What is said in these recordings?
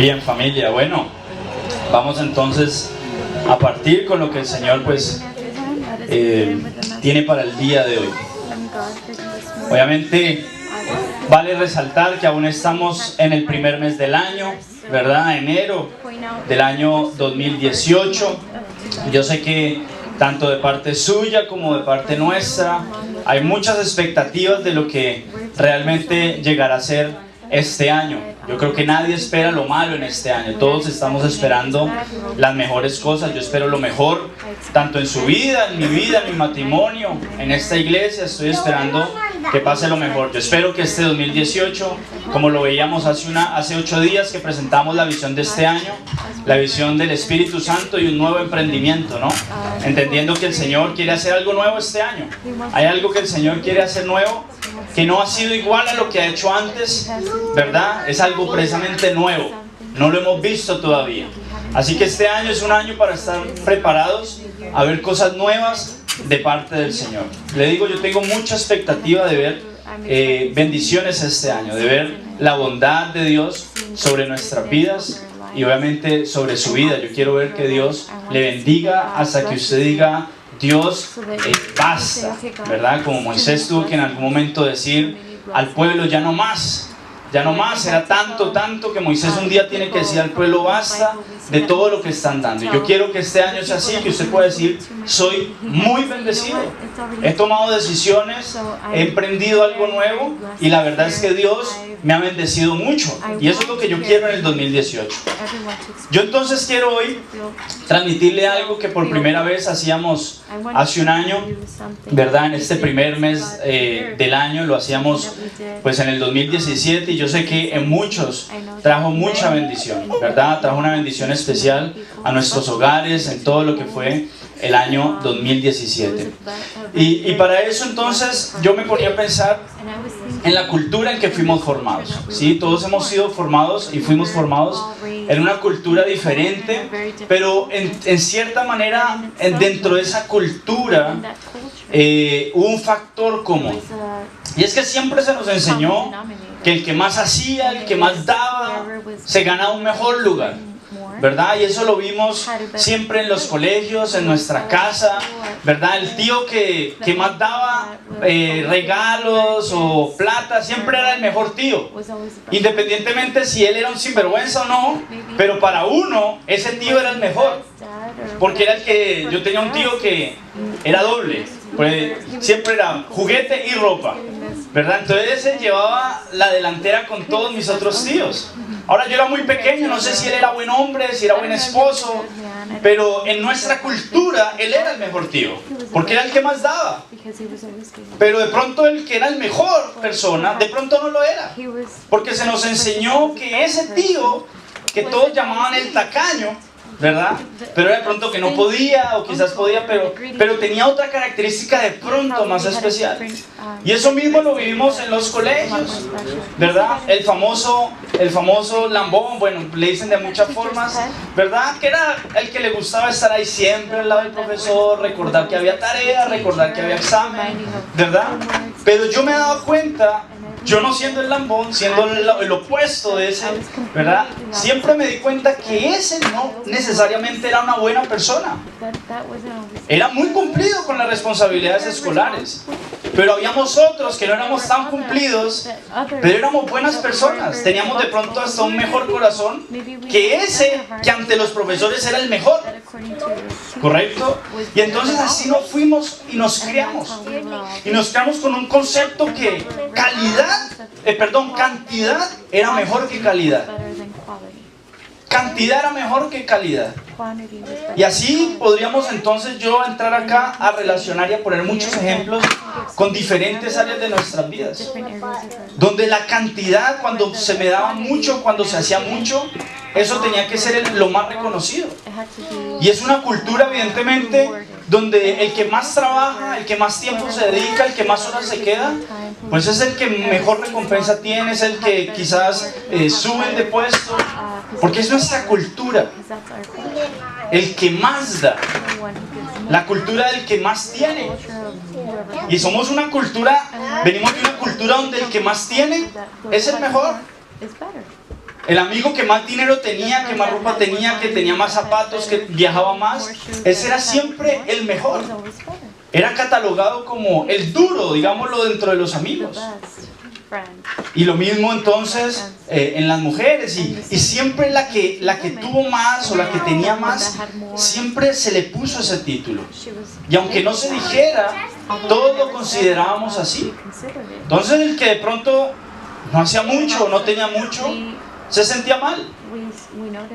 Bien, familia, bueno, vamos entonces a partir con lo que el Señor pues tiene para el día de hoy. Obviamente vale resaltar que aún estamos en el primer mes del año, ¿verdad? Enero del año 2018. Yo sé que tanto de parte suya como de parte nuestra hay muchas expectativas de lo que realmente llegará a ser este año. Yo creo que nadie espera lo malo en este año. Todos estamos esperando las mejores cosas. Yo espero lo mejor, tanto en su vida, en mi matrimonio, en esta iglesia. Estoy esperando que pase lo mejor. Yo espero que este 2018, como lo veíamos hace 8 días que presentamos la visión de este año, la visión del Espíritu Santo y un nuevo emprendimiento, ¿no? Entendiendo que el Señor quiere hacer algo nuevo este año. Hay algo que el Señor quiere hacer nuevo, que no ha sido igual a lo que ha hecho antes, ¿verdad? Es algo precisamente nuevo, no lo hemos visto todavía. Así que este año es un año para estar preparados a ver cosas nuevas de parte del Señor. Le digo, yo tengo mucha expectativa de ver bendiciones este año, de ver la bondad de Dios sobre nuestras vidas y obviamente sobre su vida. Yo quiero ver que Dios le bendiga hasta que usted diga: Dios, basta, ¿verdad? Como Moisés tuvo que en algún momento decir al pueblo: ya no más, era tanto que Moisés un día tiene que decir al pueblo: basta de todo lo que están dando. Y yo quiero que este año sea así, que usted pueda decir: soy muy bendecido, he tomado decisiones, he emprendido algo nuevo y la verdad es que Dios me ha bendecido mucho, y eso es lo que yo quiero en el 2018. Yo entonces quiero hoy transmitirle algo que por primera vez hacíamos hace un año, ¿verdad? En este primer mes del año lo hacíamos pues en el 2017, y yo sé que en muchos trajo mucha bendición, ¿verdad? Trajo una bendición especial a nuestros hogares en todo lo que fue el año 2017. Y para eso entonces yo me ponía a pensar en la cultura en que fuimos formados, ¿sí? Todos hemos sido formados y fuimos formados en una cultura diferente, pero en cierta manera dentro de esa cultura hubo un factor común, y es que siempre se nos enseñó que el que más hacía, el que más daba, se ganaba un mejor lugar, ¿verdad? Y eso lo vimos siempre en los colegios, en nuestra casa, ¿verdad? El tío que más daba regalos o plata siempre era el mejor tío, independientemente si él era un sinvergüenza o no, pero para uno ese tío era el mejor, porque era el que... Yo tenía un tío que era doble, pues siempre era juguete y ropa, ¿verdad? Entonces él llevaba la delantera con todos mis otros tíos. Ahora, yo era muy pequeño, no sé si él era buen hombre, si era buen esposo, pero en nuestra cultura él era el mejor tío, porque era el que más daba. Pero de pronto el que era el mejor persona, de pronto no lo era, porque se nos enseñó que ese tío, que todos llamaban el tacaño, ¿verdad? Pero de pronto que no podía, o quizás podía, pero tenía otra característica de pronto más especial. Y eso mismo lo vivimos en los colegios, ¿verdad? El famoso lambón, bueno, le dicen de muchas formas, ¿verdad? Que era el que le gustaba estar ahí siempre al lado del profesor, recordar que había tarea, recordar que había examen, ¿verdad? Pero yo me he dado cuenta, yo no siendo el lambón, siendo el opuesto de ese, ¿verdad? Siempre me di cuenta que ese no necesariamente era una buena persona. Era muy cumplido con las responsabilidades escolares, pero habíamos otros que no éramos tan cumplidos, pero éramos buenas personas. Teníamos de pronto hasta un mejor corazón que ese que ante los profesores era el mejor, ¿correcto? Y entonces así nos fuimos y nos creamos. Y nos creamos con un concepto que cantidad era mejor que calidad. Cantidad era mejor que calidad. Y así podríamos entonces yo entrar acá a relacionar y a poner muchos ejemplos con diferentes áreas de nuestras vidas, donde la cantidad, cuando se me daba mucho, cuando se hacía mucho, eso tenía que ser lo más reconocido. Y es una cultura evidentemente donde el que más trabaja, el que más tiempo se dedica, el que más horas se queda, pues es el que mejor recompensa tiene, es el que quizás sube de puesto, porque es nuestra cultura. El que más da, la cultura del que más tiene. Y somos una cultura, venimos de una cultura donde el que más tiene es el mejor. El amigo que más dinero tenía, que más ropa tenía, que tenía más zapatos, que viajaba más, ese era siempre el mejor. Era catalogado como el duro, digámoslo, dentro de los amigos. Y lo mismo entonces en las mujeres, y siempre la que tuvo más o la que tenía más, siempre se le puso ese título. Y aunque no se dijera, todos lo considerábamos así. Entonces el que de pronto no hacía mucho o no tenía mucho, se sentía mal.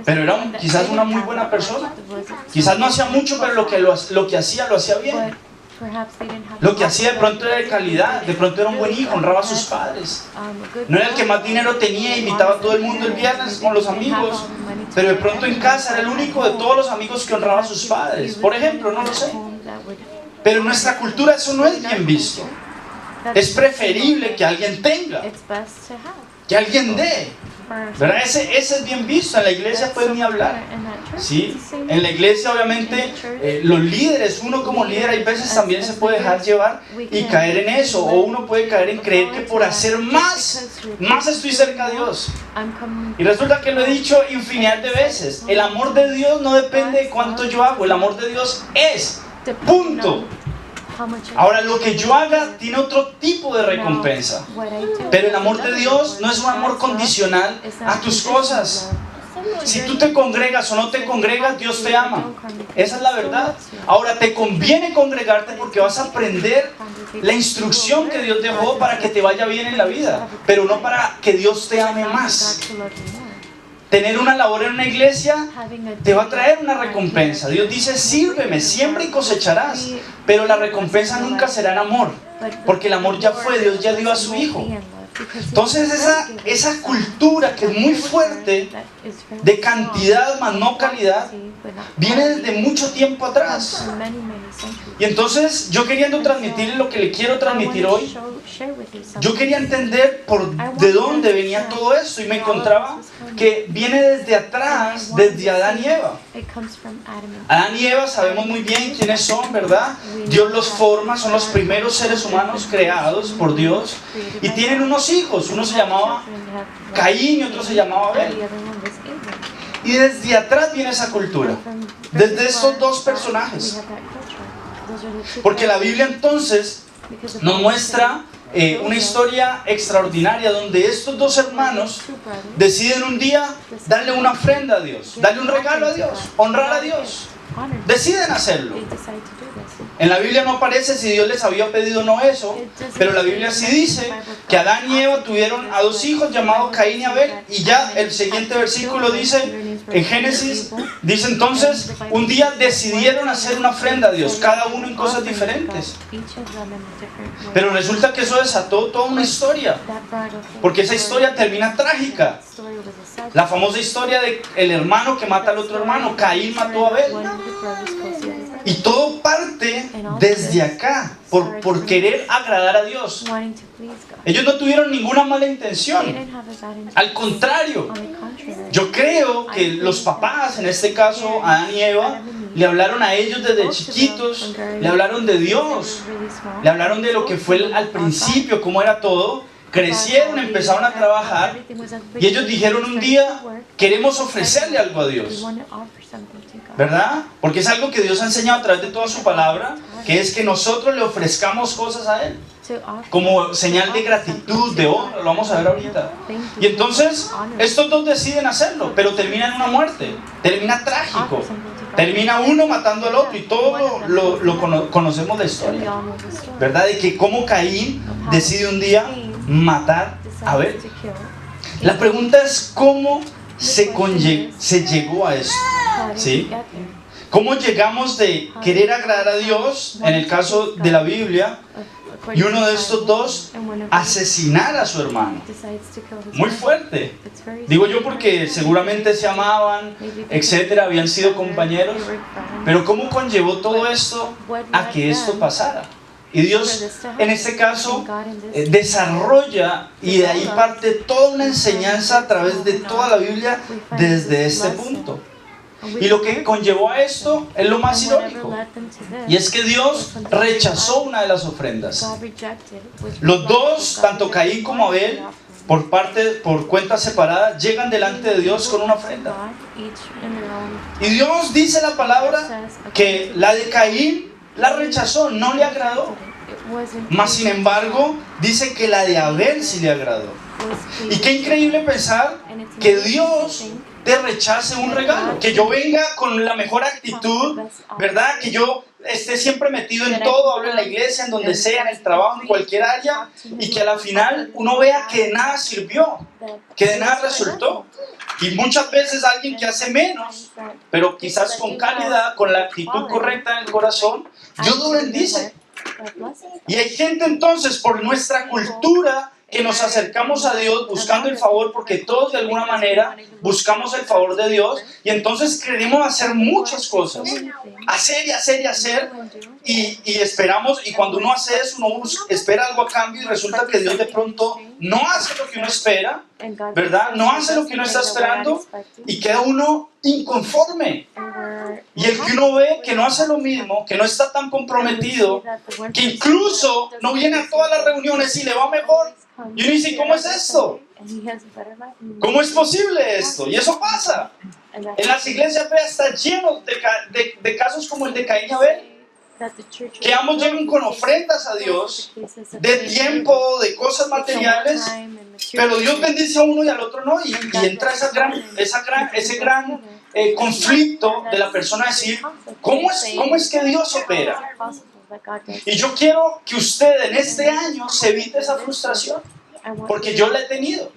Pero era quizás una muy buena persona. Quizás no hacía mucho, pero lo que hacía, lo hacía bien. Lo que hacía de pronto era de calidad, de pronto era un buen hijo, honraba a sus padres. No era el que más dinero tenía, invitaba a todo el mundo el viernes con los amigos, pero de pronto en casa era el único de todos los amigos que honraba a sus padres. Por ejemplo, no lo sé. Pero en nuestra cultura eso no es bien visto. Es preferible que alguien tenga, que alguien dé. ¿Verdad? Ese es bien visto. En la iglesia pueden ni hablar. ¿Sí? En la iglesia obviamente los líderes, uno como líder hay veces también se puede dejar llevar y caer en eso. O uno puede caer en creer que por hacer más estoy cerca de Dios. Y resulta que lo he dicho infinidad de veces. El amor de Dios no depende de cuánto yo hago. El amor de Dios es. Punto. Ahora, lo que yo haga tiene otro tipo de recompensa. Pero el amor de Dios no es un amor condicional a tus cosas. Si tú te congregas o no te congregas, Dios te ama. Esa es la verdad. Ahora, te conviene congregarte porque vas a aprender la instrucción que Dios dejó para que te vaya bien en la vida, pero no para que Dios te ame más. Tener una labor en una iglesia te va a traer una recompensa. Dios dice, sírveme, siembra y cosecharás. Pero la recompensa nunca será en amor, porque el amor ya fue, Dios ya dio a su Hijo. Entonces esa cultura que es muy fuerte, de cantidad más no calidad, viene desde mucho tiempo atrás. Y entonces yo queriendo transmitirle lo que le quiero transmitir hoy, yo quería entender de dónde venía todo esto, y me encontraba que viene desde atrás, desde Adán y Eva. Adán y Eva sabemos muy bien quiénes son, ¿verdad? Dios los forma, son los primeros seres humanos creados por Dios, y tienen unos hijos. Uno se llamaba Caín y otro se llamaba Abel. Y desde atrás viene esa cultura, desde estos dos personajes. Porque la Biblia entonces nos muestra una historia extraordinaria donde estos dos hermanos deciden un día darle una ofrenda a Dios, darle un regalo a Dios, honrar a Dios. Deciden hacerlo. En la Biblia no aparece si Dios les había pedido o no eso, pero la Biblia sí dice que Adán y Eva tuvieron a dos hijos llamados Caín y Abel, y ya el siguiente versículo dice, en Génesis, dice entonces, un día decidieron hacer una ofrenda a Dios, cada uno en cosas diferentes. Pero resulta que eso desató toda una historia, porque esa historia termina trágica. La famosa historia de el hermano que mata al otro hermano, Caín mató a Abel. Y todo parte desde acá, por querer agradar a Dios. Ellos no tuvieron ninguna mala intención. Al contrario, yo creo que los papás, en este caso Adán y Eva, le hablaron a ellos desde chiquitos, le hablaron de Dios, le hablaron de lo que fue al principio, cómo era todo. Crecieron, empezaron a trabajar, y ellos dijeron un día, queremos ofrecerle algo a Dios, ¿verdad? Porque es algo que Dios ha enseñado a través de toda su palabra, que es que nosotros le ofrezcamos cosas a Él, como señal de gratitud, de honra. Lo vamos a ver ahorita. Y entonces, estos dos deciden hacerlo, pero termina en una muerte, termina trágico. Termina uno matando al otro, y todos conocemos la historia, ¿verdad? De que como Caín decide un día matar a Abel. La pregunta es cómo se llegó a esto, ¿sí? ¿Cómo llegamos de querer agradar a Dios, en el caso de la Biblia, y uno de estos dos asesinar a su hermano? Muy fuerte. Digo yo porque seguramente se amaban, etcétera, habían sido compañeros. Pero ¿cómo conllevó todo esto a que esto pasara? Y Dios, en este caso, desarrolla, y de ahí parte toda una enseñanza a través de toda la Biblia desde este punto. Y lo que conllevó a esto es lo más irónico, y es que Dios rechazó una de las ofrendas. Los dos, tanto Caín como Abel, por cuenta separada, llegan delante de Dios con una ofrenda. Y Dios dice la palabra que la de Caín la rechazó, no le agradó. Mas sin embargo, dice que la de Abel sí le agradó. Y qué increíble pensar que Dios te rechace un regalo, que yo venga con la mejor actitud, ¿verdad? Que yo esté siempre metido en todo, hablo en la iglesia, en donde sea, en el trabajo, en cualquier área, y que a la final uno vea que de nada sirvió, que de nada resultó. Y muchas veces alguien que hace menos, pero quizás con calidad, con la actitud correcta en el corazón, Dios lo bendice. Y hay gente entonces, por nuestra cultura, que nos acercamos a Dios buscando el favor, porque todos de alguna manera buscamos el favor de Dios, y entonces queremos hacer muchas cosas, hacer y hacer y hacer, y esperamos, y cuando uno hace eso, uno espera algo a cambio, y resulta que Dios de pronto no hace lo que uno espera, ¿verdad? No hace lo que uno está esperando, y queda uno inconforme. Y el que uno ve que no hace lo mismo, que no está tan comprometido, que incluso no viene a todas las reuniones y le va mejor, y uno dice, ¿cómo es esto? ¿Cómo es posible esto? Y eso pasa. En las iglesias está lleno de casos como el de Caín y Abel, que ambos llegan con ofrendas a Dios, de tiempo, de cosas materiales, pero Dios bendice a uno y al otro no, y entra ese gran conflicto de la persona decir, ¿cómo es que Dios opera? Y yo quiero que usted en este año se evite esa frustración, porque yo la he tenido.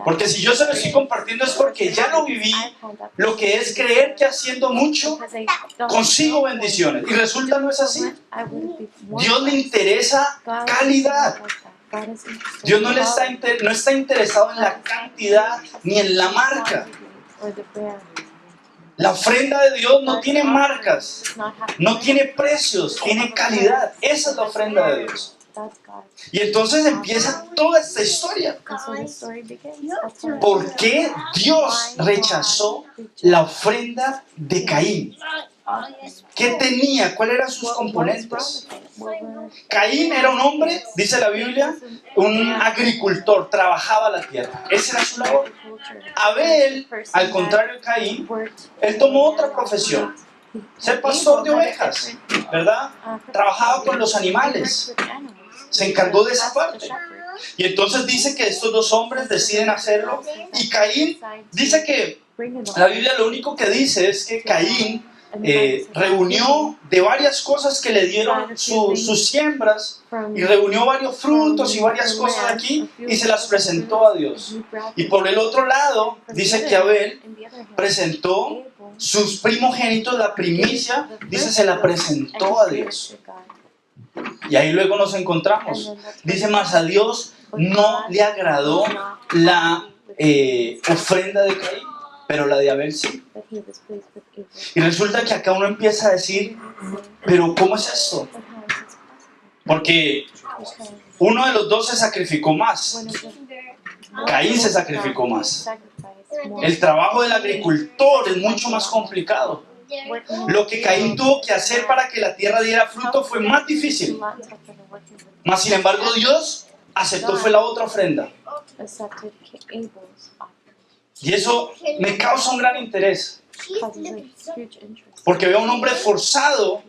Porque si yo se lo estoy compartiendo es porque ya lo viví, lo que es creer que haciendo mucho consigo bendiciones, y resulta no es así. Dios le interesa calidad. Dios no está interesado en la cantidad ni en la marca. La ofrenda de Dios no tiene marcas, no tiene precios, tiene calidad. Esa es la ofrenda de Dios. Y entonces empieza toda esta historia. ¿Por qué Dios rechazó la ofrenda de Caín? ¿Qué tenía? ¿Cuáles eran sus componentes? Caín era un hombre, dice la Biblia, un agricultor, trabajaba la tierra. Esa era su labor. Abel, al contrario de Caín, él tomó otra profesión. Ser pastor de ovejas, ¿verdad? Trabajaba con los animales. Se encargó de esa parte. Y entonces dice que estos dos hombres deciden hacerlo. Y Caín dice que la Biblia lo único que dice es que Caín reunió de varias cosas que le dieron sus siembras, y reunió varios frutos y varias cosas aquí y se las presentó a Dios. Y por el otro lado dice que Abel presentó sus primogénitos, la primicia, dice, se la presentó a Dios. Y ahí luego nos encontramos. Dice, más a Dios no le agradó la ofrenda de Caín, pero la de Abel sí. Y resulta que acá uno empieza a decir, pero ¿cómo es esto? Porque uno de los dos se sacrificó más. Caín se sacrificó más. El trabajo del agricultor es mucho más complicado. Lo que Caín tuvo que hacer para que la tierra diera fruto fue más difícil. Mas sin embargo Dios aceptó fue la otra ofrenda. Y eso me causa un gran interés. Porque veo a un hombre esforzado,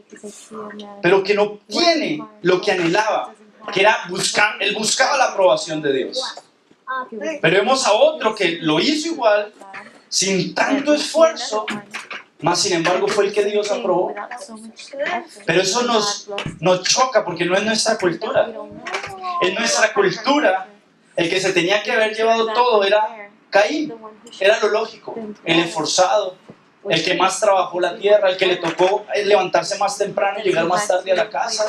pero que no tiene lo que anhelaba, que era él buscaba la aprobación de Dios. Pero vemos a otro que lo hizo igual, sin tanto esfuerzo, mas sin embargo fue el que Dios aprobó. Pero eso nos choca porque no es nuestra cultura. En nuestra cultura, el que se tenía que haber llevado todo era Caín. Era lo lógico, el esforzado, el que más trabajó la tierra, el que le tocó levantarse más temprano y llegar más tarde a la casa,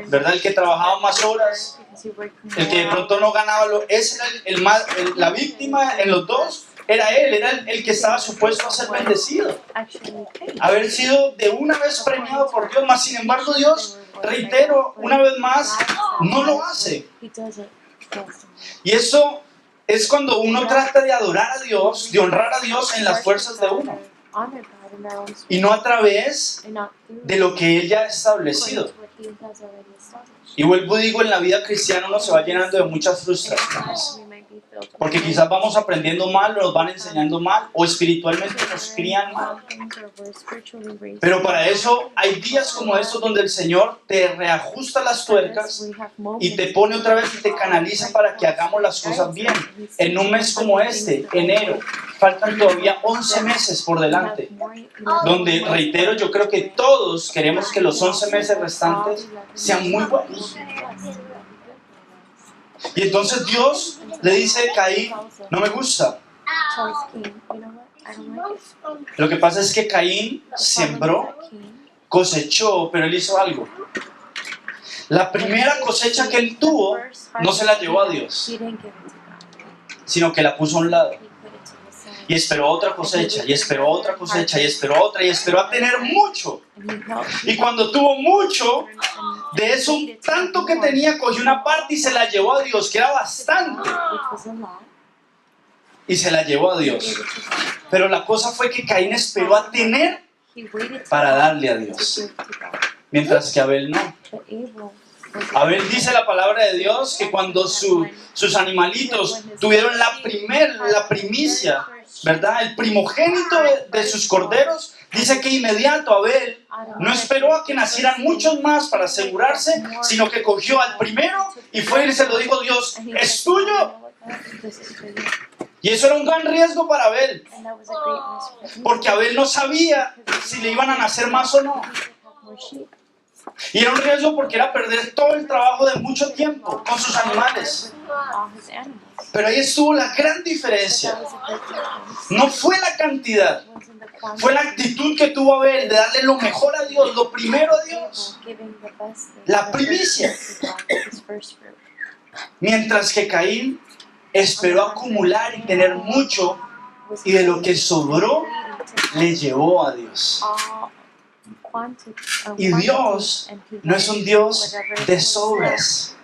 ¿verdad? El que trabajaba más horas, el que de pronto no ganaba ese era la víctima en los dos. Era él, era el que estaba supuesto a ser bendecido, haber sido de una vez premiado por Dios, mas sin embargo Dios, reitero una vez más, no lo hace. Y eso es cuando uno trata de adorar a Dios, de honrar a Dios en las fuerzas de uno, y no a través de lo que Él ya ha establecido. Y vuelvo y digo, en la vida cristiana uno se va llenando de muchas frustraciones. Porque quizás vamos aprendiendo mal, o nos van enseñando mal, o espiritualmente nos crían mal. Pero para eso hay días como estos donde el Señor te reajusta las tuercas y te pone otra vez y te canaliza para que hagamos las cosas bien. En un mes como este, enero, faltan todavía 11 meses por delante, donde, reitero, yo creo que todos queremos que los 11 meses restantes sean muy buenos. Y entonces Dios le dice a Caín, no me gusta. Lo que pasa es que Caín sembró, cosechó, pero él hizo algo. La primera cosecha que él tuvo no se la llevó a Dios, sino que la puso a un lado. Y esperó otra cosecha, y esperó otra cosecha, y esperó otra, y esperó a tener mucho. Y cuando tuvo mucho, de eso tanto que tenía, cogió una parte y se la llevó a Dios, que era bastante. Y se la llevó a Dios. Pero la cosa fue que Caín esperó a tener para darle a Dios, mientras que Abel no. Abel, dice la palabra de Dios, que cuando sus animalitos tuvieron la primicia, ¿verdad? El primogénito de sus corderos, dice que inmediato Abel no esperó a que nacieran muchos más para asegurarse, sino que cogió al primero y fue y se lo dijo a Dios, es tuyo. Y eso era un gran riesgo para Abel, porque Abel no sabía si le iban a nacer más o no. Y era un riesgo porque era perder todo el trabajo de mucho tiempo con sus animales. Pero ahí estuvo la gran diferencia. No fue la cantidad, fue la actitud que tuvo Abel de darle lo mejor a Dios, lo primero a Dios, la primicia. Mientras que Caín esperó acumular y tener mucho, y de lo que sobró le llevó a Dios. Y Dios no es un Dios de sobras.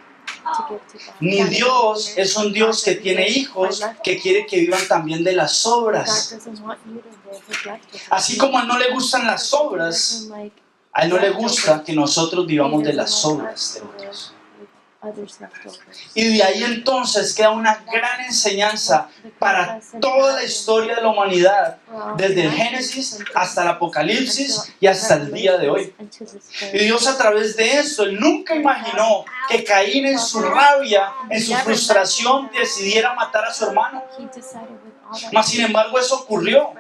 Ni Dios es un Dios que tiene hijos que quiere que vivan también de las sobras. Así como a Él no le gustan las sobras, a Él no le gusta que nosotros vivamos de las sobras de otros. Y de ahí entonces queda una gran enseñanza para toda la historia de la humanidad, desde el Génesis hasta el Apocalipsis y hasta el día de hoy. Y Dios, a través de esto, Él nunca imaginó que Caín, en su rabia, en su frustración, decidiera matar a su hermano. Mas sin embargo eso ocurrió.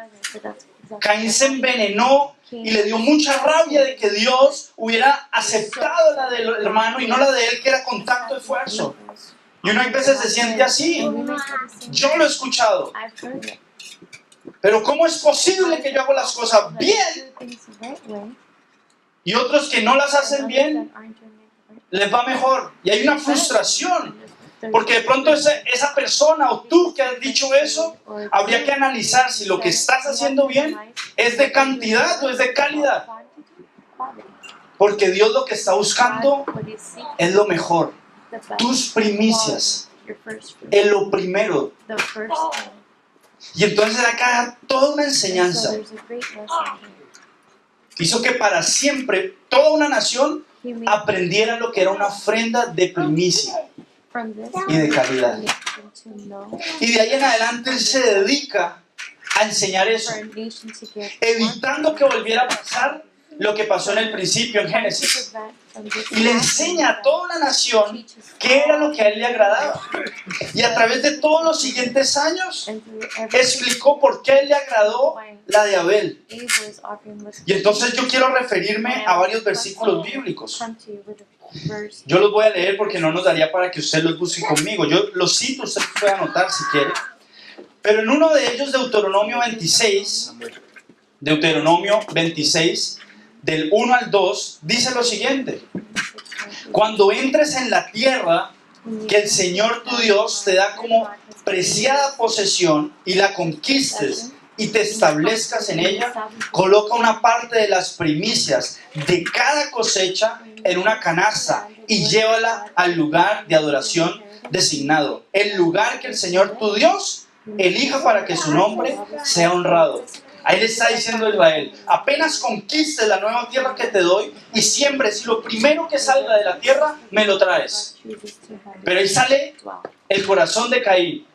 Caín se envenenó y le dio mucha rabia de que Dios hubiera aceptado la del hermano y no la de él, que era con tanto esfuerzo. Y uno a veces se siente así. Yo lo he escuchado. Pero ¿cómo es posible que yo hago las cosas bien y otros que no las hacen bien les va mejor? Y hay una frustración. Porque de pronto esa persona o tú que has dicho eso, habría que analizar si lo que estás haciendo bien es de cantidad o es de calidad. Porque Dios lo que está buscando es lo mejor. Tus primicias es lo primero. Y entonces acá toda una enseñanza. Hizo que para siempre toda una nación aprendiera lo que era una ofrenda de primicia y de calidad. Y de ahí en adelante Él se dedica a enseñar eso, evitando que volviera a pasar lo que pasó en el principio en Génesis. Y le enseña a toda la nación qué era lo que a Él le agradaba. Y a través de todos los siguientes años explicó por qué a Él le agradó la de Abel. Y entonces yo quiero referirme a varios versículos bíblicos. Yo los voy a leer porque no nos daría para que usted los busque conmigo. Yo los cito, usted puede anotar si quiere. Pero en uno de ellos, Deuteronomio 26, del 1 al 2, dice lo siguiente: cuando entres en la tierra que el Señor tu Dios te da como preciada posesión y la conquistes y te establezcas en ella, coloca una parte de las primicias de cada cosecha en una canasta y llévala al lugar de adoración designado, el lugar que el Señor tu Dios elija para que su nombre sea honrado. Ahí le está diciendo a Israel: apenas conquistes la nueva tierra que te doy y siembres, y lo primero que salga de la tierra me lo traes. Pero ahí sale el corazón de Caín.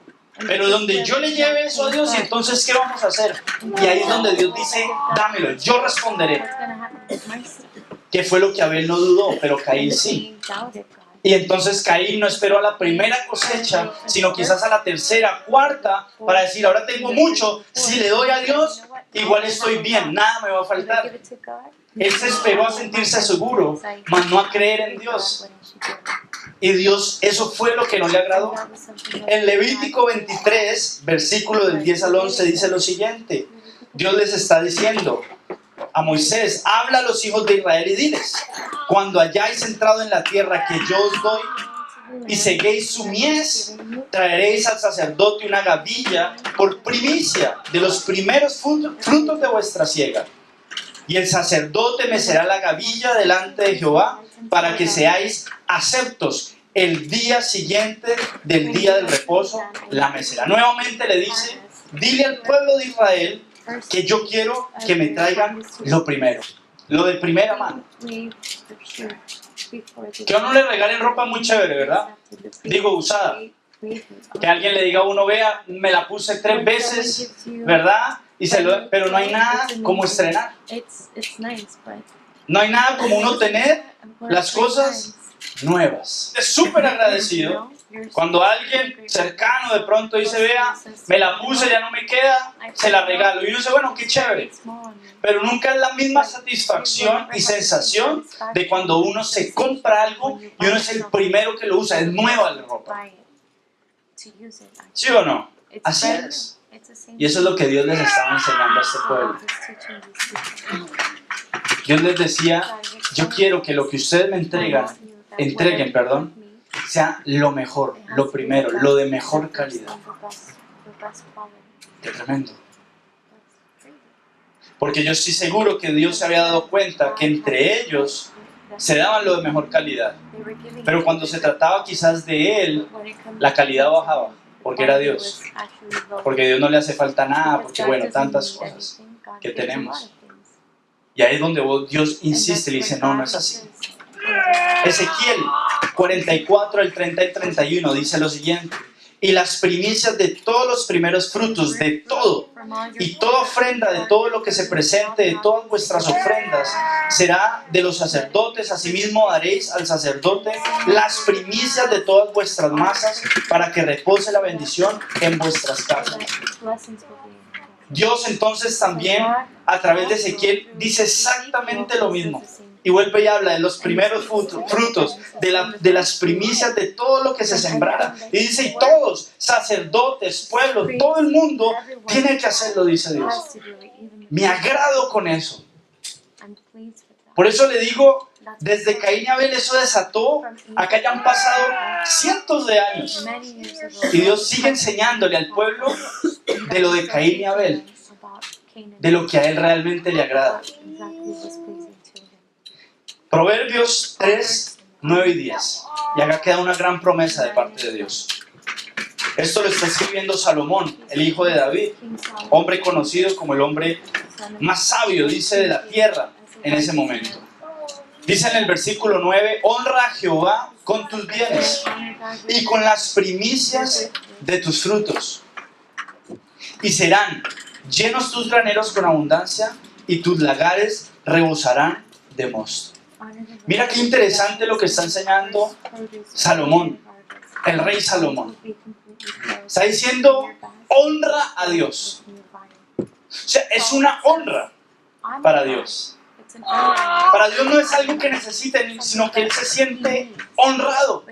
Pero donde yo le lleve eso a Dios, y entonces ¿qué vamos a hacer? Y ahí es donde Dios dice, dámelo, yo responderé. Que fue lo que Abel no dudó, pero Caín sí. Y entonces Caín no esperó a la primera cosecha, sino quizás a la tercera, cuarta, para decir, ahora tengo mucho, si le doy a Dios, igual estoy bien, nada me va a faltar. Él se esperó a sentirse seguro, mas no a creer en Dios. Y Dios, eso fue lo que no le agradó. En Levítico 23, versículo del 10 al 11, dice lo siguiente. Dios les está diciendo a Moisés, habla a los hijos de Israel y diles, cuando hayáis entrado en la tierra que yo os doy y seguéis su mies, traeréis al sacerdote una gavilla por primicia de los primeros frutos de vuestra siega. Y el sacerdote mecerá la gavilla delante de Jehová para que seáis aceptos. El día siguiente del día del reposo la mecerá. Nuevamente le dice, dile al pueblo de Israel que yo quiero que me traigan lo primero, lo de primera mano. Que a uno le regalen ropa muy chévere, ¿verdad? Digo, usada. Que alguien le diga a uno, vea, me la puse 3 veces, ¿verdad? Pero no hay nada como estrenar. No hay nada como uno tener las cosas nuevas. Es súper agradecido cuando alguien cercano de pronto dice, vea, me la puse, ya no me queda, se la regalo. Y uno dice, bueno, qué chévere. Pero nunca es la misma satisfacción y sensación de cuando uno se compra algo y uno es el primero que lo usa, es nueva la ropa. ¿Sí o no? Así es. Y eso es lo que Dios les estaba enseñando a este pueblo. Dios les decía, yo quiero que lo que ustedes me entreguen, sea lo mejor, lo primero, lo de mejor calidad. Qué tremendo. Porque yo estoy seguro que Dios se había dado cuenta que entre ellos se daban lo de mejor calidad. Pero cuando se trataba quizás de Él, la calidad bajaba, porque era Dios. Porque a Dios no le hace falta nada, porque bueno, tantas cosas que tenemos. Y ahí es donde Dios insiste y le dice, no, no es así. Ezequiel 44, el 30 y 31 dice lo siguiente. Y las primicias de todos los primeros frutos, de todo, y toda ofrenda de todo lo que se presente, de todas vuestras ofrendas, será de los sacerdotes. Asimismo daréis al sacerdote las primicias de todas vuestras masas, para que repose la bendición en vuestras casas. Dios entonces también, a través de Ezequiel, dice exactamente lo mismo. Y vuelve y habla de los primeros frutos, de las primicias de todo lo que se sembrara. Y dice, y todos, sacerdotes, pueblos, todo el mundo tiene que hacerlo, dice Dios. Me agrado con eso. Por eso le digo, desde Caín y Abel eso desató, acá ya han pasado cientos de años. Y Dios sigue enseñándole al pueblo de lo de Caín y Abel, de lo que a Él realmente le agrada. Proverbios 3, 9 y 10. Y acá queda una gran promesa de parte de Dios. Esto lo está escribiendo Salomón, el hijo de David, hombre conocido como el hombre más sabio, dice, de la tierra en ese momento. Dice en el versículo 9, honra a Jehová con tus bienes y con las primicias de tus frutos. Y serán llenos tus graneros con abundancia y tus lagares rebosarán de mosto. Mira qué interesante lo que está enseñando Salomón, el rey Salomón. Está diciendo, honra a Dios. O sea, es una honra para Dios. Para Dios no es algo que necesite, sino que Él se siente honrado.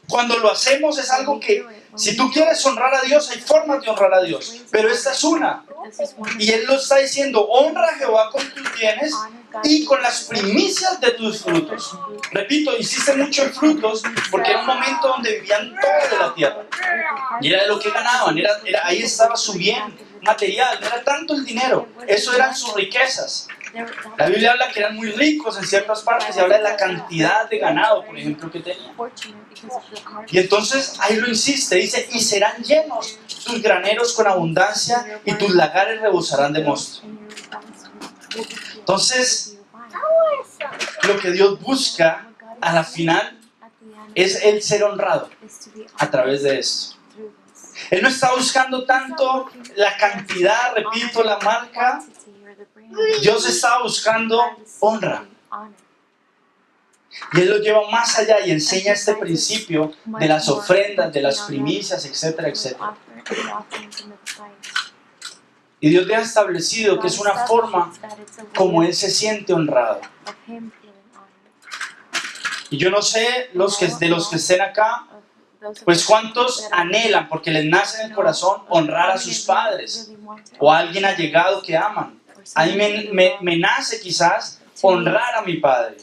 Cuando lo hacemos es algo que, si tú quieres honrar a Dios, hay formas de honrar a Dios, pero esta es una. Y Él lo está diciendo, honra a Jehová con tus bienes y con las primicias de tus frutos. Repito, insiste mucho en frutos, porque era un momento donde vivían todos de la tierra. Y era de lo que ganaban, ahí estaba su bien material, no era tanto el dinero, eso eran sus riquezas. La Biblia habla que eran muy ricos en ciertas partes y habla de la cantidad de ganado, por ejemplo, que tenían. Y entonces ahí lo insiste, dice, y serán llenos tus graneros con abundancia y tus lagares rebosarán de mosto. Entonces, lo que Dios busca a la final es el ser honrado a través de esto. Él no está buscando tanto la cantidad, repito, la marca. Dios estaba buscando honra. Y Él lo lleva más allá y enseña este principio de las ofrendas, de las primicias, etcétera, etcétera. Y Dios le ha establecido que es una forma como Él se siente honrado. Y yo no sé de los que estén acá, pues cuántos anhelan, porque les nace en el corazón, honrar a sus padres o a alguien allegado que aman. A mí me nace quizás honrar a mi padre.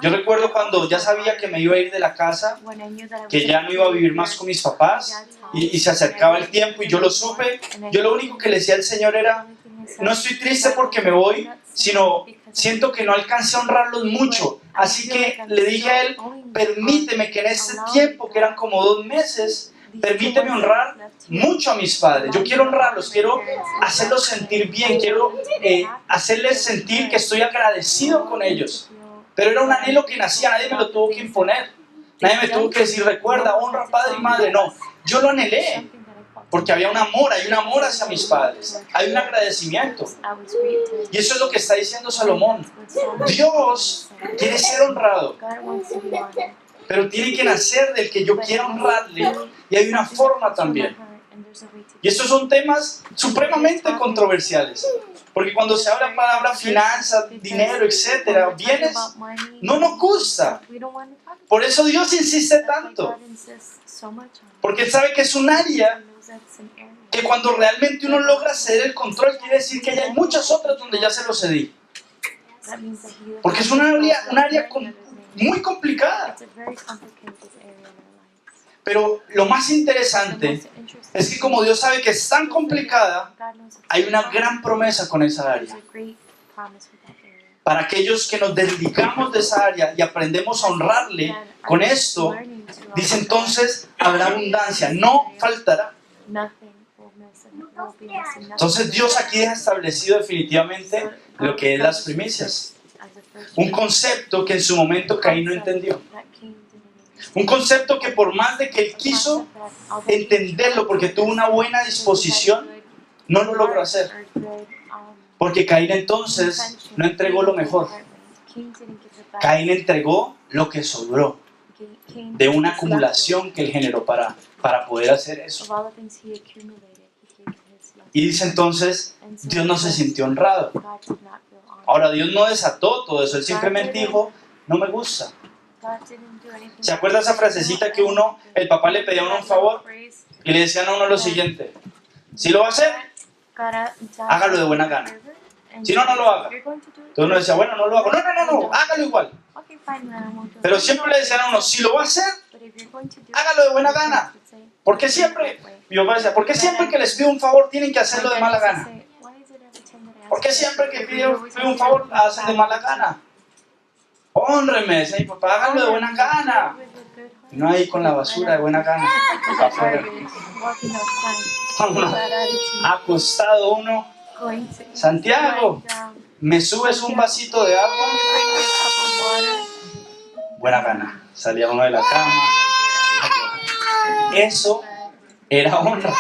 Yo recuerdo cuando ya sabía que me iba a ir de la casa, que ya no iba a vivir más con mis papás, y se acercaba el tiempo y yo lo supe. Yo lo único que le decía al Señor era, no estoy triste porque me voy, sino siento que no alcancé a honrarlos mucho. Así que le dije a Él, permíteme que en este tiempo, que eran como 2 meses, permíteme honrar mucho a mis padres. Yo quiero honrarlos, quiero hacerlos sentir bien, quiero hacerles sentir que estoy agradecido con ellos. Pero era un anhelo que nacía, nadie me lo tuvo que imponer. Nadie me tuvo que decir, recuerda, honra padre y madre. No, yo lo anhelé. Porque había un amor, hay un amor hacia mis padres. Hay un agradecimiento. Y eso es lo que está diciendo Salomón. Dios quiere ser honrado. Pero tiene que nacer del que yo quiera honrarle. Y hay una forma también. Y estos son temas supremamente controversiales. Porque cuando se habla palabra finanzas, dinero, etcétera, bienes, no nos gusta. Por eso Dios insiste tanto. Porque Él sabe que es un área que cuando realmente uno logra ceder el control, quiere decir que hay muchas otras donde ya se lo cedí. Porque es un área muy complicada. Pero lo más interesante es que como Dios sabe que es tan complicada, hay una gran promesa con esa área. Para aquellos que nos dedicamos de esa área y aprendemos a honrarle con esto, dice entonces habrá abundancia, no faltará. Entonces Dios aquí deja establecido definitivamente lo que es las primicias. Un concepto que en su momento Caín no entendió. Un concepto que por más de que él quiso entenderlo porque tuvo una buena disposición, no lo logró hacer. Porque Caín entonces no entregó lo mejor. Caín entregó lo que sobró de una acumulación que él generó para poder hacer eso. Y dice entonces, Dios no se sintió honrado. Ahora, Dios no desató todo eso, Él simplemente dijo, no me gusta. ¿Se acuerda esa frasecita que el papá le pedía a uno un favor y le decían a uno lo siguiente? Si lo va a hacer, hágalo de buena gana. Si no, no lo haga. Entonces uno decía, bueno, no lo hago. No, hágalo igual. Pero siempre le decían a uno, si lo va a hacer, hágalo de buena gana. Porque siempre, mi papá decía, ¿por qué siempre que les pido un favor tienen que hacerlo de mala gana? ¿Por qué siempre que pido un favor hacen de mala gana? Honreme, decía mi papá, háganlo de buena gana. Y no ahí con la basura de buena gana. Acostado uno. Santiago, ¿me subes un vasito de agua? Buena gana. Salía uno de la cama. Eso era honra.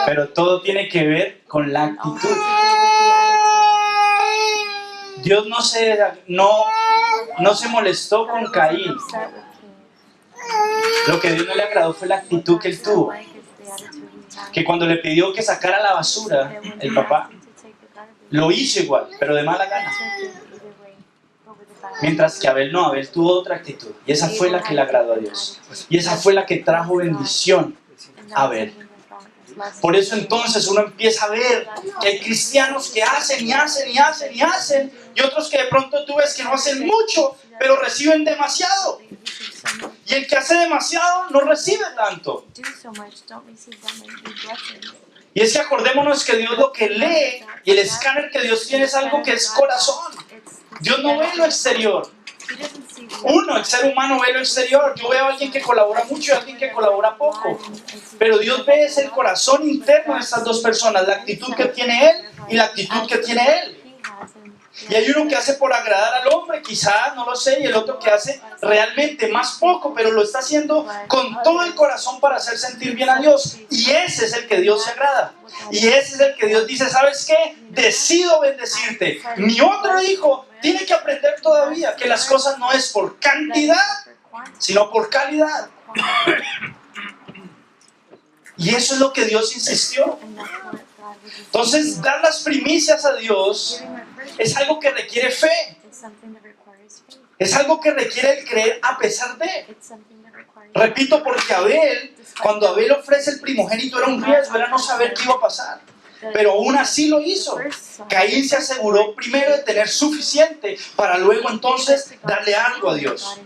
Pero todo tiene que ver con la actitud. Dios no se molestó con Caín. Lo que a Dios no le agradó fue la actitud que él tuvo. Que cuando le pidió que sacara la basura, el papá lo hizo igual, pero de mala gana. Mientras que Abel tuvo otra actitud. Y esa fue la que le agradó a Dios. Y esa fue la que trajo bendición a Abel. Por eso entonces uno empieza a ver que hay cristianos que hacen y otros que de pronto tú ves que no hacen mucho, pero reciben demasiado. Y el que hace demasiado no recibe tanto. Y es que acordémonos que Dios lo que lee y el escáner que Dios tiene es algo que es corazón. Dios no ve lo exterior. El ser humano ve lo exterior. Yo veo a alguien que colabora mucho y a alguien que colabora poco. Pero Dios ve es el corazón interno de estas dos personas, la actitud que tiene él y la actitud que tiene él. Y hay uno que hace por agradar al hombre, quizás, no lo sé, y el otro que hace realmente más poco, pero lo está haciendo con todo el corazón para hacer sentir bien a Dios. Y ese es el que Dios se agrada. Y ese es el que Dios dice, ¿sabes qué? Decido bendecirte. Mi otro hijo tiene que aprender todavía que las cosas no es por cantidad, sino por calidad. Y eso es lo que Dios insistió. Entonces, dar las primicias a Dios es algo que requiere fe. Es algo que requiere el creer a pesar de. Repito, porque cuando Abel ofrece el primogénito era un riesgo, era no saber qué iba a pasar. Pero aún así lo hizo. Caín se aseguró primero de tener suficiente para luego entonces darle algo a Dios.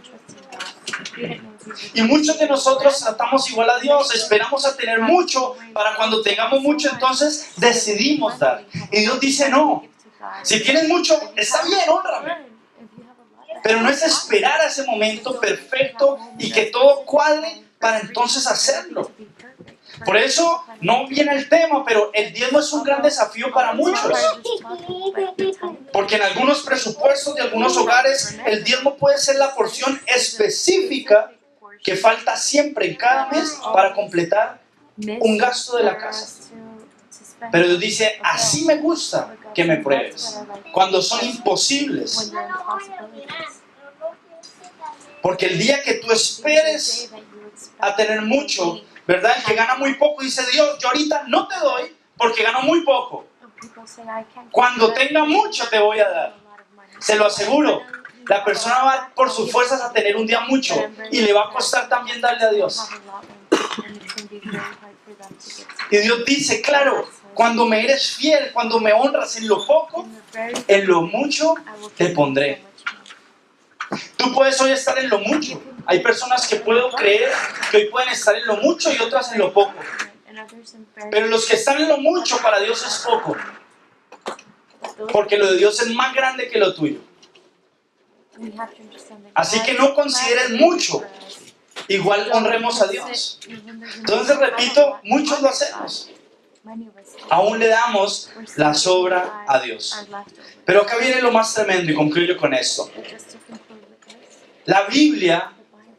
Y muchos de nosotros tratamos igual a Dios, esperamos a tener mucho para cuando tengamos mucho entonces decidimos dar. Y Dios dice no, si tienes mucho está bien, hónrame. Pero no es esperar a ese momento perfecto y que todo cuadre para entonces hacerlo. Por eso no viene el tema, pero el diezmo es un gran desafío para muchos. Porque en algunos presupuestos de algunos hogares el diezmo puede ser la porción específica que falta siempre en cada mes para completar un gasto de la casa. Pero Dios dice, así me gusta que me pruebes, cuando son imposibles. Porque el día que tú esperes a tener mucho, ¿verdad? El que gana muy poco dice, Dios, yo ahorita no te doy porque gano muy poco. Cuando tenga mucho te voy a dar. Se lo aseguro. La persona va por sus fuerzas a tener un día mucho y le va a costar también darle a Dios. Y Dios dice, claro, cuando me eres fiel, cuando me honras en lo poco, en lo mucho te pondré. Tú puedes hoy estar en lo mucho. Hay personas que puedo creer que hoy pueden estar en lo mucho y otras en lo poco. Pero los que están en lo mucho para Dios es poco. Porque lo de Dios es más grande que lo tuyo. Así que no consideres mucho. Igual honremos a Dios. Entonces repito, muchos lo hacemos. Aún le damos la sobra a Dios. Pero acá viene lo más tremendo y concluyo con esto. La Biblia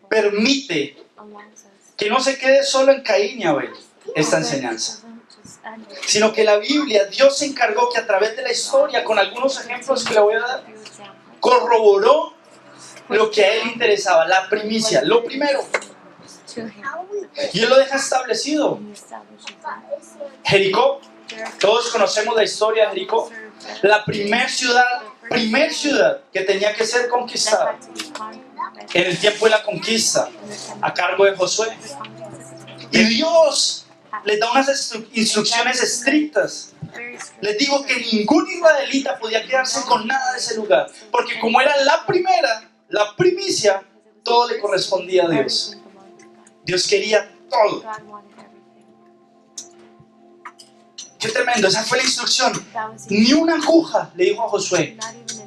permite que no se quede solo en Caín y Abel esta enseñanza, sino que la Biblia, Dios se encargó que a través de la historia, con algunos ejemplos que le voy a dar, corroboró lo que a él interesaba, la primicia, lo primero. Y él lo deja establecido. Jericó, todos conocemos la historia de Jericó, la primer ciudad que tenía que ser conquistada en el tiempo de la conquista, a cargo de Josué. Y Dios les da unas instrucciones estrictas. Les digo que ningún israelita podía quedarse con nada de ese lugar, porque como era la primera, la primicia, todo le correspondía a Dios. Dios quería todo. Qué tremendo, esa fue la instrucción. Ni una aguja, le dijo a Josué,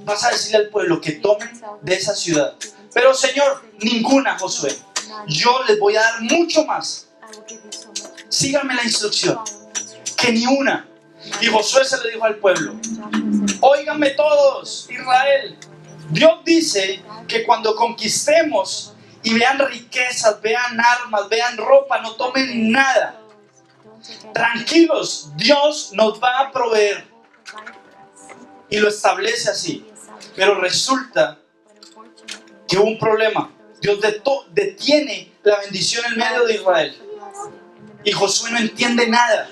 vas a decirle al pueblo que tomen de esa ciudad. Pero Señor, ninguna, Josué. Yo les voy a dar mucho más. Síganme la instrucción. Que ni una. Y Josué se lo dijo al pueblo. Óiganme todos, Israel. Dios dice que cuando conquistemos y vean riquezas, vean armas, vean ropa, no tomen nada. Tranquilos, Dios nos va a proveer. Y lo establece así. Pero resulta que hubo un problema. Dios detiene la bendición en medio de Israel. Y Josué no entiende nada.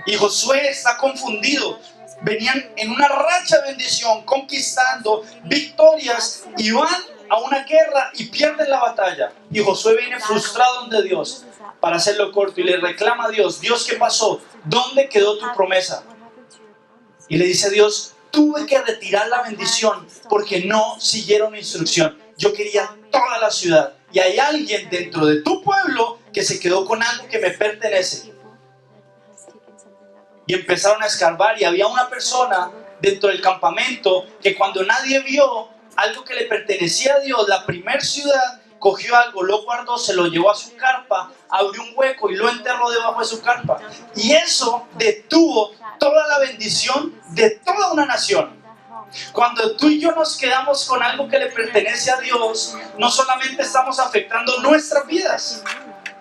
Y Josué está confundido. Venían en una racha de bendición, conquistando victorias, y van a una guerra y pierden la batalla. Y Josué viene frustrado donde Dios, para hacerlo corto, y le reclama a Dios, Dios, ¿qué pasó? ¿Dónde quedó tu promesa? Y le dice a Dios, tuve que retirar la bendición porque no siguieron mi instrucción. Yo quería toda la ciudad. Y hay alguien dentro de tu pueblo que se quedó con algo que me pertenece. Y empezaron a escarbar y había una persona dentro del campamento que cuando nadie vio algo que le pertenecía a Dios, la primer ciudad, cogió algo, lo guardó, se lo llevó a su carpa, abrió un hueco y lo enterró debajo de su carpa. Y eso detuvo toda la bendición de toda una nación. Cuando tú y yo nos quedamos con algo que le pertenece a Dios, no solamente estamos afectando nuestras vidas,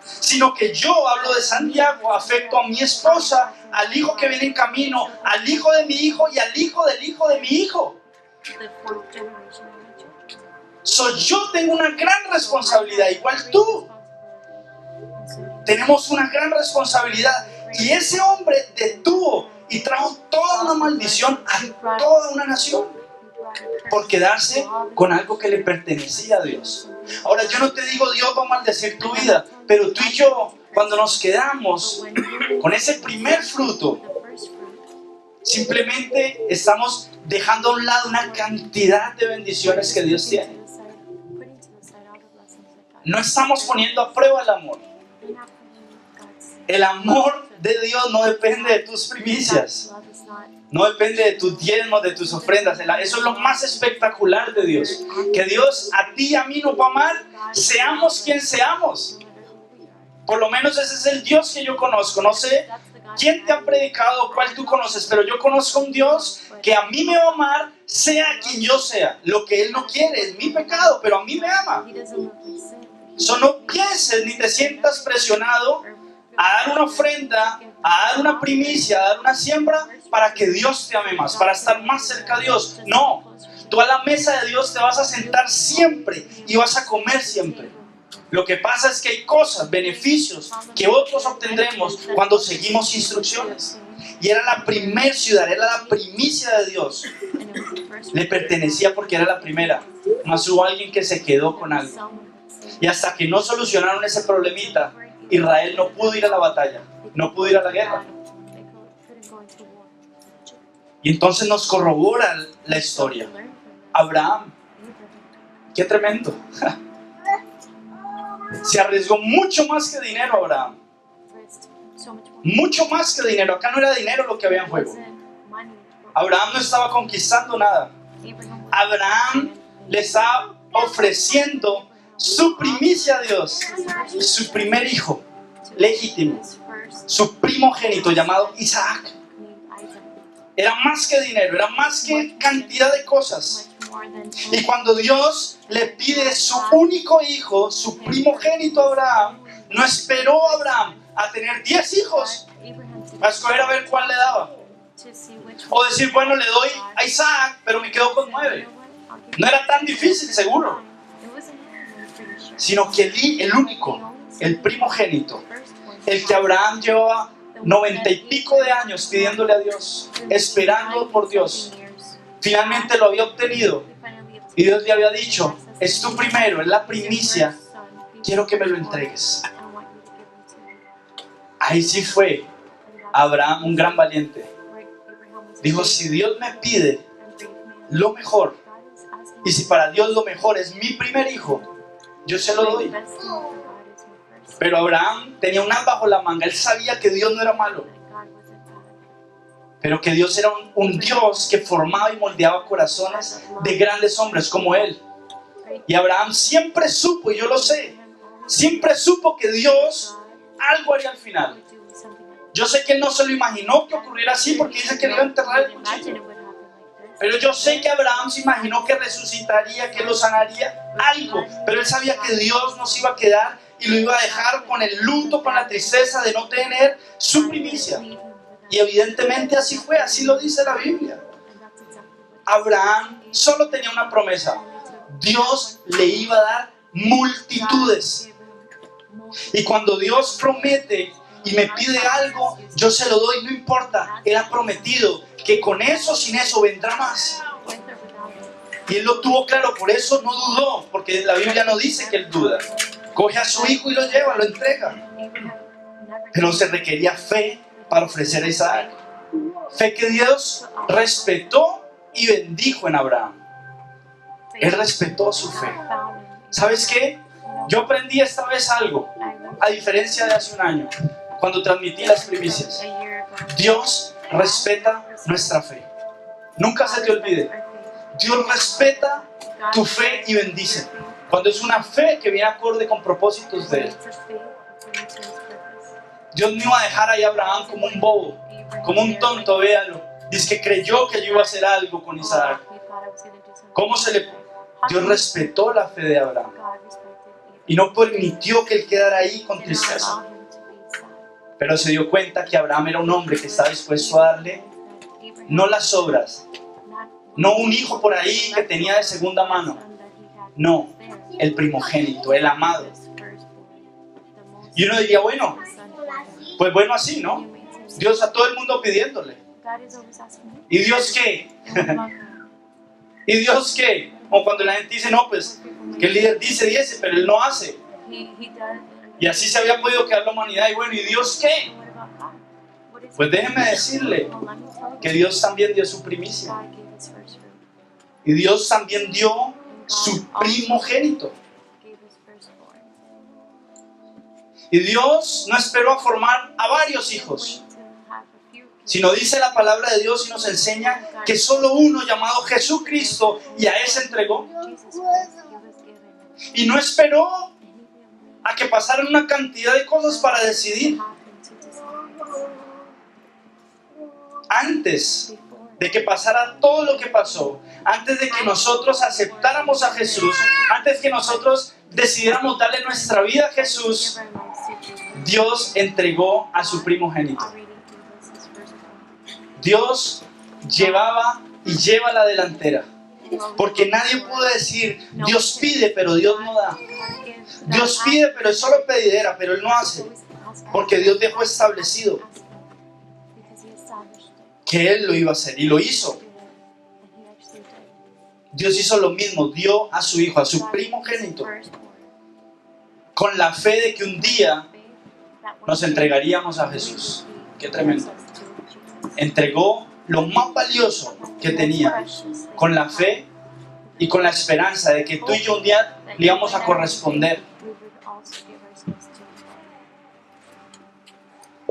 sino que yo, hablo de Santiago, afecto a mi esposa, al hijo que viene en camino, al hijo de mi hijo y al hijo del hijo de mi hijo. Yo tengo una gran responsabilidad, igual tú. Tenemos una gran responsabilidad. Y ese hombre detuvo y trajo toda una maldición a toda una nación por quedarse con algo que le pertenecía a Dios. Ahora, yo no te digo Dios va a maldecir tu vida, pero tú y yo, cuando nos quedamos con ese primer fruto, simplemente estamos dejando a un lado una cantidad de bendiciones que Dios tiene. No estamos poniendo a prueba el amor. El amor de Dios no depende de tus primicias, no depende de tus diezmos, de tus ofrendas. Eso es lo más espectacular de Dios, que Dios a ti y a mí nos va a amar, seamos quien seamos. Por lo menos ese es el Dios que yo conozco. No sé quién te ha predicado, cuál tú conoces, pero yo conozco un Dios que a mí me va a amar, sea quien yo sea. Lo que Él no quiere es mi pecado, pero a mí me ama. No pienses ni te sientas presionado a dar una ofrenda, a dar una primicia, a dar una siembra para que Dios te ame más, para estar más cerca de Dios. No, tú a la mesa de Dios te vas a sentar siempre y vas a comer siempre. Lo que pasa es que hay cosas, beneficios que otros obtendremos cuando seguimos instrucciones. Y era la primer ciudad, era la primicia de Dios. Le pertenecía porque era la primera. Mas hubo alguien que se quedó con algo. Y hasta que no solucionaron ese problemita, Israel no pudo ir a la batalla, no pudo ir a la guerra. Y entonces nos corrobora la historia. Abraham, qué tremendo. Se arriesgó mucho más que dinero, Abraham. Mucho más que dinero. Acá no era dinero lo que había en juego. Abraham no estaba conquistando nada. Abraham le estaba ofreciendo su primicia a Dios, su primer hijo legítimo, su primogénito llamado Isaac. Era más que dinero, era más que cantidad de cosas. Y cuando Dios le pide su único hijo, su primogénito a Abraham, no esperó a Abraham a tener 10 hijos a escoger a ver cuál le daba, o decir, bueno, le doy a Isaac pero me quedo con 9. No era tan difícil, seguro, sino que el único, el primogénito, el que Abraham llevaba 90 y pico de años pidiéndole a Dios, esperando por Dios, finalmente lo había obtenido. Y Dios le había dicho, es tu primero, es la primicia, quiero que me lo entregues. Ahí sí fue Abraham un gran valiente. Dijo, si Dios me pide lo mejor, y si para Dios lo mejor es mi primer hijo, yo se lo doy. Pero Abraham tenía un as bajo la manga. Él sabía que Dios no era malo, pero que Dios era un Dios que formaba y moldeaba corazones de grandes hombres como él. Y Abraham siempre supo, y yo lo sé, siempre supo que Dios algo haría al final. Yo sé que él no se lo imaginó que ocurriera así, porque dice que le iba a enterrar el cuchillo. Pero yo sé que Abraham se imaginó que resucitaría, que lo sanaría, algo. Pero él sabía que Dios no se iba a quedar y lo iba a dejar con el luto, con la tristeza de no tener su primicia. Y evidentemente así fue, así lo dice la Biblia. Abraham solo tenía una promesa: Dios le iba a dar multitudes. Y cuando Dios promete y me pide algo, yo se lo doy, no importa. Él ha prometido que con eso, sin eso, vendrá más. Y él lo tuvo claro, por eso no dudó, porque la Biblia no dice que él duda. Coge a su hijo y lo lleva, lo entrega. Pero se requería fe para ofrecer a Isaac. Fe que Dios respetó y bendijo en Abraham. Él respetó su fe. ¿Sabes qué? Yo aprendí esta vez algo, a diferencia de hace un año, cuando transmití las primicias. Dios respeta nuestra fe. Nunca se te olvide. Dios respeta tu fe y bendice. Cuando es una fe que viene acorde con propósitos de Él. Dios no iba a dejar ahí a Abraham como un bobo, como un tonto, véalo. Dice que creyó que yo iba a hacer algo con Isaac. ¿Cómo Dios respetó la fe de Abraham y no permitió que él quedara ahí con tristeza? Pero se dio cuenta que Abraham era un hombre que estaba dispuesto a darle no las obras, no un hijo por ahí que tenía de segunda mano, no, el primogénito, el amado. Y uno diría, bueno, pues bueno así, ¿no? Dios a todo el mundo pidiéndole. ¿Y Dios qué? ¿Y Dios qué? O cuando la gente dice, no, pues que el líder dice, pero él no hace. Y así se había podido quedar la humanidad. Y bueno, ¿y Dios qué? Pues déjeme decirle que Dios también dio su primicia. Y Dios también dio su primogénito. Y Dios no esperó a formar a varios hijos, sino dice la palabra de Dios y nos enseña que solo uno, llamado Jesucristo, y a Él se entregó. Y no esperó a que pasaran una cantidad de cosas para decidir. Antes de que pasara todo lo que pasó, antes de que nosotros aceptáramos a Jesús, antes que nosotros decidiéramos darle nuestra vida a Jesús, Dios entregó a su primogénito. Dios llevaba y lleva la delantera, porque nadie pudo decir, Dios pide pero Dios no da. Dios pide pero es solo pedidera, pero Él no hace, porque Dios dejó establecido que Él lo iba a hacer y lo hizo. Dios hizo lo mismo, dio a su hijo, a su primogénito, con la fe de que un día nos entregaríamos a Jesús. Qué tremendo. Entregó lo más valioso que tenía, con la fe y con la esperanza de que tú y yo un día le íbamos a corresponder.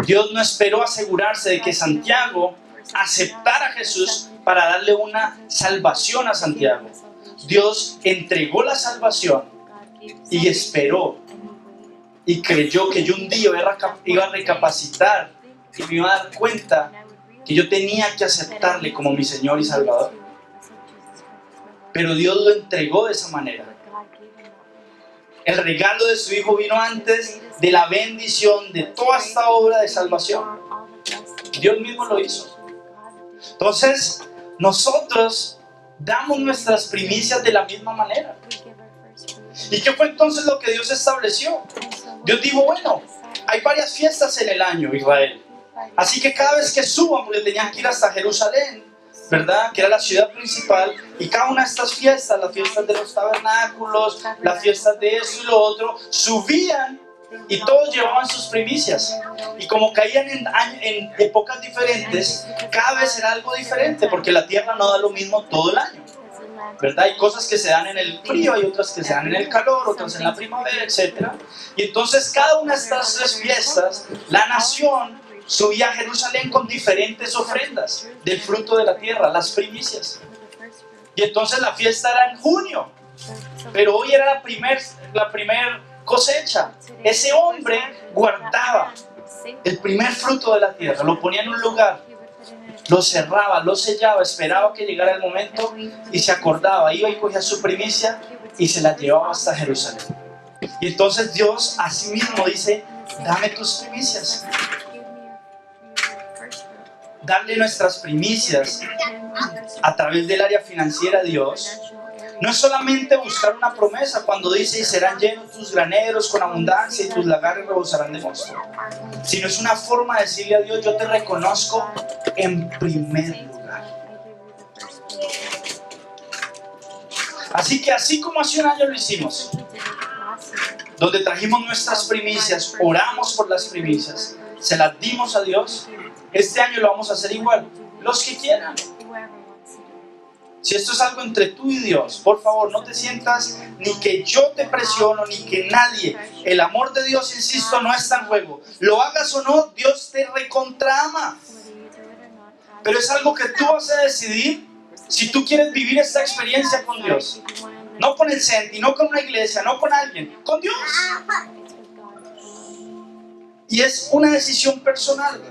Dios no esperó asegurarse de que Santiago aceptara a Jesús para darle una salvación a Santiago. Dios entregó la salvación y esperó y creyó que yo un día iba a recapacitar y me iba a dar cuenta que yo tenía que aceptarle como mi Señor y Salvador. Pero Dios lo entregó de esa manera. El regalo de su Hijo vino antes de la bendición de toda esta obra de salvación. Dios mismo lo hizo. Entonces, nosotros damos nuestras primicias de la misma manera. ¿Y qué fue entonces lo que Dios estableció? Dios dijo, bueno, hay varias fiestas en el año, Israel. Así que cada vez que suban, porque tenían que ir hasta Jerusalén, ¿verdad? Que era la ciudad principal, y cada una de estas fiestas, las fiestas de los tabernáculos, las fiestas de eso y lo otro, subían y todos llevaban sus primicias. Y como caían en épocas diferentes, cada vez era algo diferente, porque la tierra no da lo mismo todo el año, ¿verdad? Hay cosas que se dan en el frío, hay otras que se dan en el calor, otras en la primavera, etc. Y entonces cada una de estas tres fiestas, la nación subía a Jerusalén con diferentes ofrendas del fruto de la tierra, las primicias. Y entonces la fiesta era en junio, pero hoy era la primer cosecha. Ese hombre guardaba el primer fruto de la tierra, lo ponía en un lugar, lo cerraba, lo sellaba, esperaba que llegara el momento y se acordaba, iba y cogía su primicia y se la llevaba hasta Jerusalén. Y entonces Dios así mismo dice, dame tus primicias. Darle nuestras primicias a través del área financiera a Dios no es solamente buscar una promesa cuando dice y serán llenos tus graneros con abundancia y tus lagares rebosarán de mosto, sino es una forma de decirle a Dios, yo te reconozco en primer lugar. Así que así como hace un año lo hicimos, donde trajimos nuestras primicias, oramos por las primicias, se las dimos a Dios, este año lo vamos a hacer igual, los que quieran. Si esto es algo entre tú y Dios, por favor, no te sientas ni que yo te presiono, ni que nadie. El amor de Dios, insisto, no está en juego. Lo hagas o no, Dios te recontraama. Pero es algo que tú vas a decidir si tú quieres vivir esta experiencia con Dios. No con el Senti, no con una iglesia, no con alguien, con Dios. Y es una decisión personal.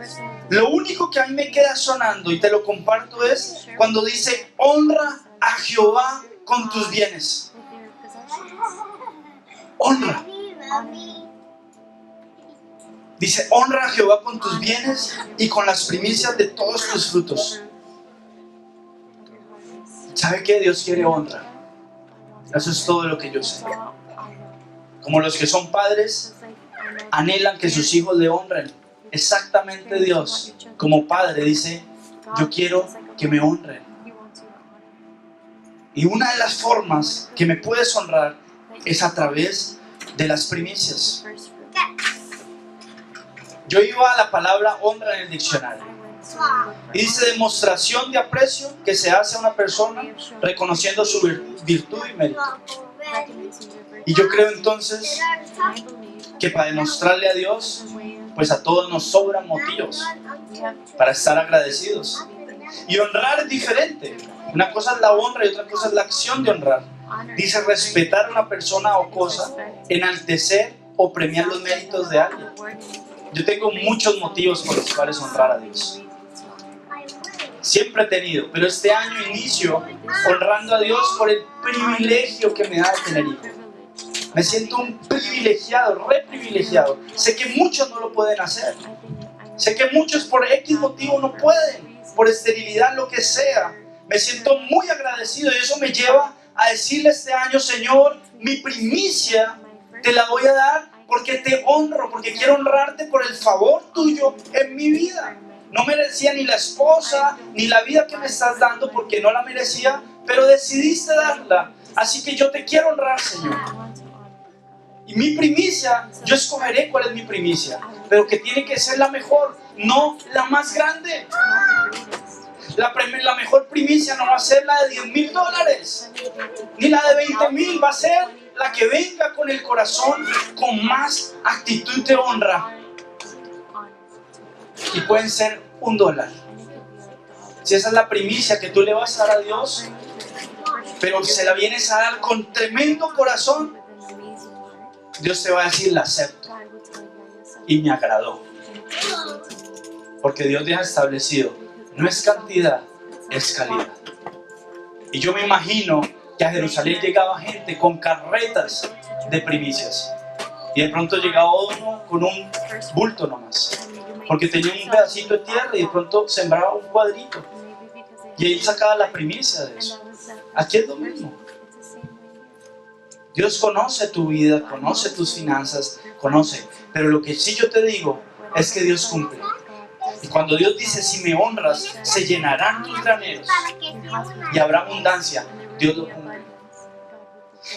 Lo único que a mí me queda sonando, y te lo comparto, es cuando dice honra a Jehová con tus bienes. Honra. Dice, honra a Jehová con tus bienes y con las primicias de todos tus frutos. ¿Sabe qué? Dios quiere honra. Eso es todo lo que yo sé. Como los que son padres anhelan que sus hijos le honren. Exactamente Dios, como padre, dice, yo quiero que me honren. Y una de las formas que me puedes honrar es a través de las primicias. Yo iba a la palabra honra en el diccionario. Y dice demostración de aprecio que se hace a una persona reconociendo su virtud y mérito. Y yo creo entonces que para demostrarle a Dios, pues a todos nos sobran motivos para estar agradecidos. Y honrar es diferente. Una cosa es la honra y otra cosa es la acción de honrar. Dice respetar a una persona o cosa, enaltecer o premiar los méritos de alguien. Yo tengo muchos motivos por los cuales honrar a Dios. Siempre he tenido, pero este año inicio honrando a Dios por el privilegio que me da de tener hijos. Me siento un privilegiado, re privilegiado. Sé que muchos no lo pueden hacer. Sé que muchos por X motivo no pueden, por esterilidad, lo que sea. Me siento muy agradecido y eso me lleva a decirle este año, Señor, mi primicia te la voy a dar porque te honro, porque quiero honrarte por el favor tuyo en mi vida. No merecía ni la esposa, ni la vida que me estás dando porque no la merecía, pero decidiste darla. Así que yo te quiero honrar, Señor. Y mi primicia, yo escogeré cuál es mi primicia, pero que tiene que ser la mejor, no la más grande. La mejor primicia no va a ser la de $10,000, ni la de 20,000, va a ser la que venga con el corazón, con más actitud de honra. Y pueden ser $1. Si esa es la primicia que tú le vas a dar a Dios, pero se la vienes a dar con tremendo corazón, Dios te va a decir, la acepto y me agradó. Porque Dios deja establecido, no es cantidad, es calidad. Y yo me imagino que a Jerusalén llegaba gente con carretas de primicias y de pronto llegaba uno con un bulto nomás, porque tenía un pedacito de tierra y de pronto sembraba un cuadrito y él sacaba la primicia de eso. Aquí es lo mismo. Dios conoce tu vida, conoce tus finanzas, conoce, pero lo que sí yo te digo es que Dios cumple. Y cuando Dios dice, si me honras, se llenarán tus graneros y habrá abundancia, Dios lo cumple.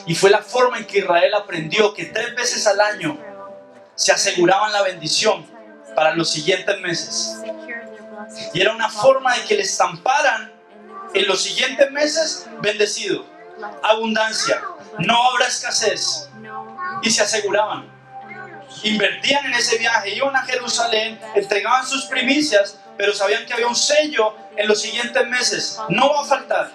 Y fue la forma en que Israel aprendió que 3 veces al año se aseguraban la bendición para los siguientes meses. Y era una forma de que le estamparan en los siguientes meses bendecido, abundancia, no habrá escasez. Y se aseguraban. Invertían en ese viaje, iban a Jerusalén, entregaban sus primicias, pero sabían que había un sello en los siguientes meses, no va a faltar.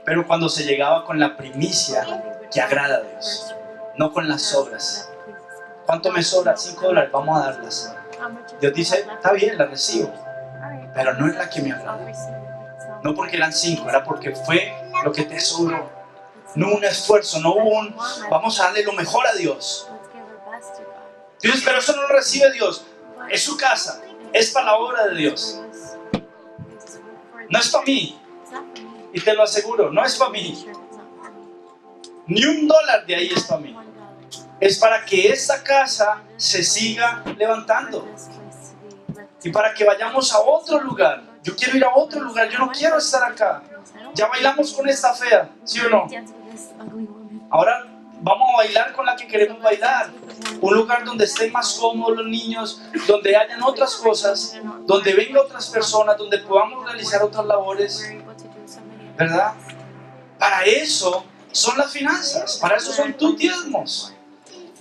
Pero cuando se llegaba con la primicia que agrada a Dios, no con las sobras. ¿Cuánto me sobra? $5, vamos a darlas. Dios dice, está bien, la recibo, pero no es la que me agrada. No porque eran 5, era porque fue lo que te sobró. No hubo un esfuerzo, no hubo un vamos a darle lo mejor a Dios. Dios, pero eso no lo recibe Dios. Es su casa, es para la obra de Dios. No es para mí. Y te lo aseguro, no es para mí. Ni $1 de ahí es para mí. Es para que esta casa se siga levantando. Y para que vayamos a otro lugar. Yo quiero ir a otro lugar, yo no quiero estar acá. Ya bailamos con esta fea, ¿sí o no? Ahora vamos a bailar con la que queremos bailar. Un lugar donde estén más cómodos los niños, donde hayan otras cosas, donde vengan otras personas, donde podamos realizar otras labores, ¿verdad? Para eso son las finanzas, para eso son tus diezmos.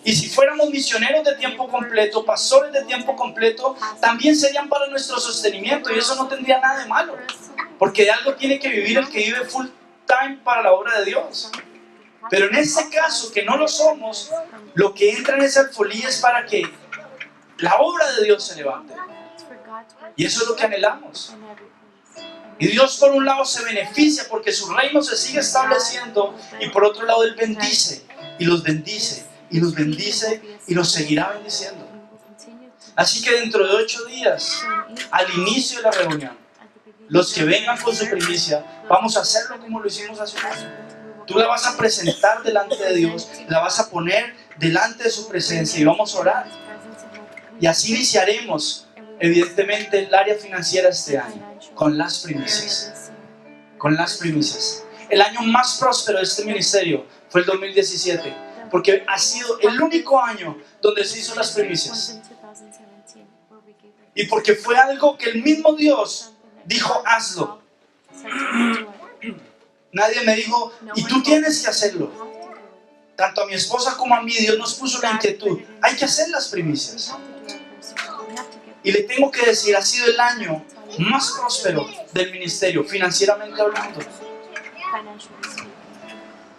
Y si fuéramos misioneros de tiempo completo, pastores de tiempo completo, también serían para nuestro sostenimiento y eso no tendría nada de malo. Porque de algo tiene que vivir el que vive full time para la obra de Dios. Pero en este caso, que no lo somos, lo que entra en esa alfolía es para que la obra de Dios se levante. Y eso es lo que anhelamos. Y Dios por un lado se beneficia porque su reino se sigue estableciendo, y por otro lado Él bendice y los bendice y los bendice y los seguirá bendiciendo. Así que dentro de 8 días, al inicio de la reunión, los que vengan con su primicia, vamos a hacerlo como lo hicimos hace un año. Tú la vas a presentar delante de Dios, la vas a poner delante de su presencia y vamos a orar. Y así iniciaremos, evidentemente, el área financiera este año, con las primicias. Con las primicias. El año más próspero de este ministerio fue el 2017, porque ha sido el único año donde se hizo las primicias. Y porque fue algo que el mismo Dios dijo, hazlo. Nadie me dijo, y tú tienes que hacerlo. Tanto a mi esposa como a mí, Dios nos puso la inquietud. Hay que hacer las primicias. Y le tengo que decir, ha sido el año más próspero del ministerio, financieramente hablando.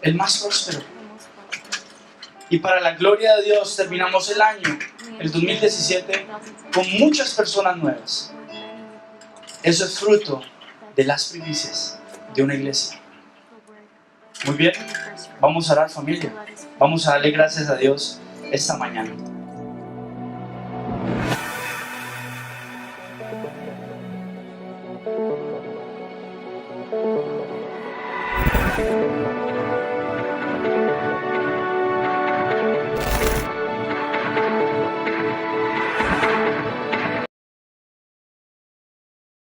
El más próspero. Y para la gloria de Dios terminamos el año, el 2017, con muchas personas nuevas. Eso es fruto de las primicias de una iglesia. Muy bien, vamos a orar, familia. Vamos a darle gracias a Dios esta mañana.